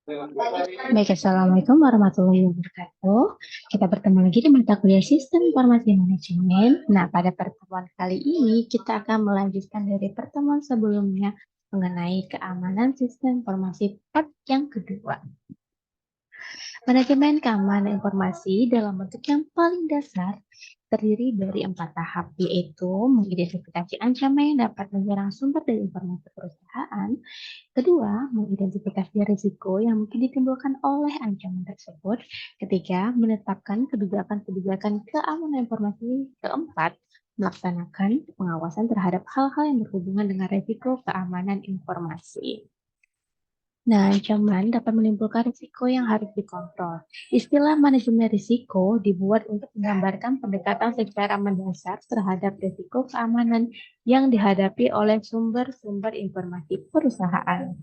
Baik, Assalamualaikum warahmatullahi wabarakatuh. Kita bertemu lagi di mata kuliah Sistem Informasi Manajemen. Nah, pada pertemuan kali ini kita akan melanjutkan dari pertemuan sebelumnya mengenai keamanan sistem informasi part yang kedua. Manajemen keamanan informasi dalam bentuk yang paling dasar terdiri dari 4 tahap, yaitu mengidentifikasi ancaman yang dapat menyerang sumber dan informasi perusahaan. Kedua, mengidentifikasi risiko yang mungkin ditimbulkan oleh ancaman tersebut. Ketiga, menetapkan kebijakan-kebijakan keamanan informasi. Keempat, melaksanakan pengawasan terhadap hal-hal yang berhubungan dengan risiko keamanan informasi. Nah, ancaman dapat menimbulkan risiko yang harus dikontrol. Istilah manajemen risiko dibuat untuk menggambarkan pendekatan secara mendasar terhadap risiko keamanan yang dihadapi oleh sumber-sumber informasi perusahaan.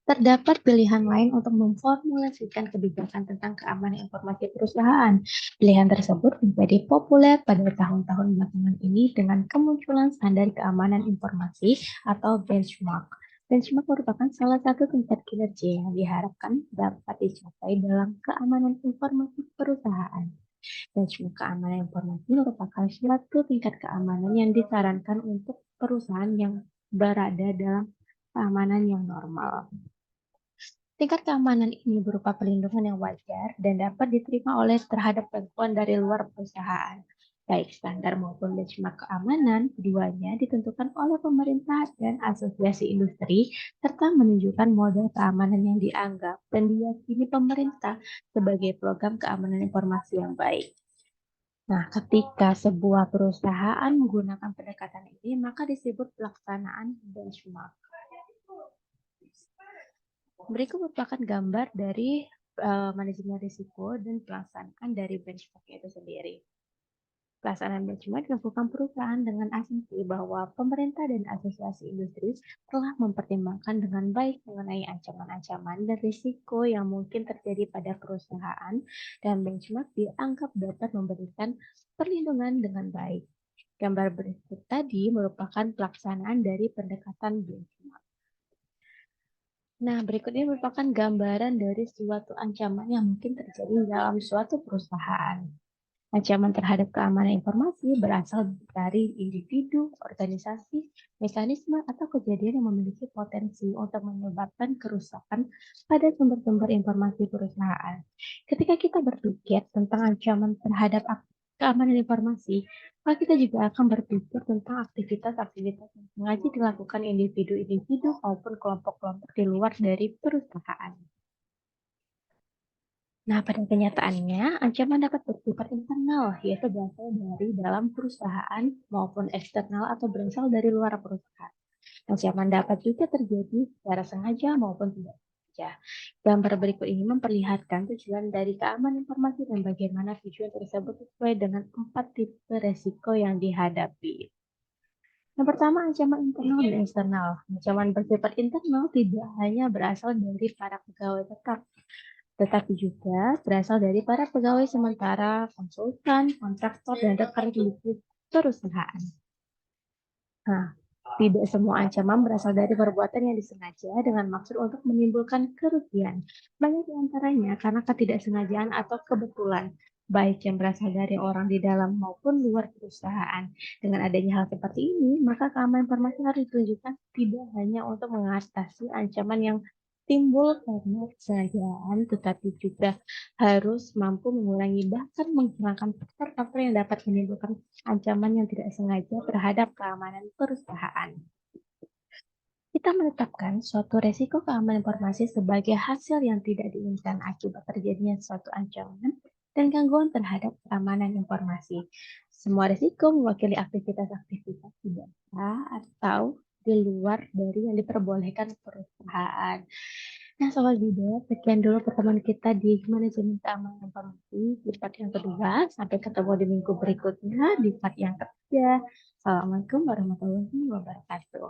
Terdapat pilihan lain untuk memformulasikan kebijakan tentang keamanan informasi perusahaan. Pilihan tersebut menjadi populer pada tahun-tahun belakangan ini dengan kemunculan standar keamanan informasi atau benchmark. Benchmark merupakan salah satu tingkat kinerja yang diharapkan dapat dicapai dalam keamanan informasi perusahaan. Benchmark keamanan informasi merupakan suatu tingkat keamanan yang disarankan untuk perusahaan yang berada dalam keamanan yang normal. Tingkat keamanan ini berupa perlindungan yang wajar dan dapat diterima oleh terhadap bantuan dari luar perusahaan. Baik standar maupun benchmark keamanan, keduanya ditentukan oleh pemerintah dan asosiasi industri, serta menunjukkan model keamanan yang dianggap dan diyakini pemerintah sebagai program keamanan informasi yang baik. Nah, ketika sebuah perusahaan menggunakan pendekatan ini, maka disebut pelaksanaan benchmark. Berikut merupakan gambar dari manajemen risiko dan pelaksanaan dari benchmark itu sendiri. Pelaksanaan benchmark dilakukan perusahaan dengan asumsi bahwa pemerintah dan asosiasi industri telah mempertimbangkan dengan baik mengenai ancaman-ancaman dan risiko yang mungkin terjadi pada perusahaan, dan benchmark dianggap dapat memberikan perlindungan dengan baik. Gambar berikut tadi merupakan pelaksanaan dari pendekatan benchmark. Nah, berikut ini merupakan gambaran dari suatu ancaman yang mungkin terjadi dalam suatu perusahaan. Ancaman terhadap keamanan informasi berasal dari individu, organisasi, mekanisme, atau kejadian yang memiliki potensi untuk menyebabkan kerusakan pada sumber-sumber informasi perusahaan. Ketika kita berpikir tentang ancaman terhadap keamanan informasi, maka kita juga akan berpikir tentang aktivitas-aktivitas yang sengaja dilakukan individu-individu maupun kelompok-kelompok di luar dari perusahaan. Nah, pada kenyataannya, ancaman dapat bersifat internal, yaitu berasal dari dalam perusahaan maupun eksternal atau berasal dari luar perusahaan. Ancaman dapat juga terjadi secara sengaja maupun tidak sengaja. Gambar berikut ini memperlihatkan tujuan dari keamanan informasi dan bagaimana tujuan tersebut sesuai dengan 4 tipe resiko yang dihadapi. Yang pertama, ancaman internal dan eksternal. Ancaman bersifat internal tidak hanya berasal dari para pegawai tetap, tetapi juga berasal dari para pegawai sementara, konsultan, kontraktor, dan rekan bisnis perusahaan. Nah, tidak semua ancaman berasal dari perbuatan yang disengaja dengan maksud untuk menimbulkan kerugian. Banyak di antaranya karena ketidaksengajaan atau kebetulan, baik yang berasal dari orang di dalam maupun luar perusahaan. Dengan adanya hal seperti ini, maka keamanan informasi harus ditunjukkan tidak hanya untuk mengatasi ancaman yang timbul karena kesengajaan, tetapi juga harus mampu mengurangi bahkan menghilangkan faktor-faktor yang dapat menimbulkan ancaman yang tidak sengaja terhadap keamanan perusahaan. Kita menetapkan suatu resiko keamanan informasi sebagai hasil yang tidak diinginkan akibat terjadinya suatu ancaman dan gangguan terhadap keamanan informasi. Semua resiko mewakili aktivitas-aktivitas di dalam atau di luar dari yang diperbolehkan perusahaan. Nah, Sobat Juga, sekian dulu pertemuan kita di manajemen keamanan informasi di part yang kedua. Sampai ketemu di minggu berikutnya di part yang ketiga. Assalamualaikum warahmatullahi wabarakatuh.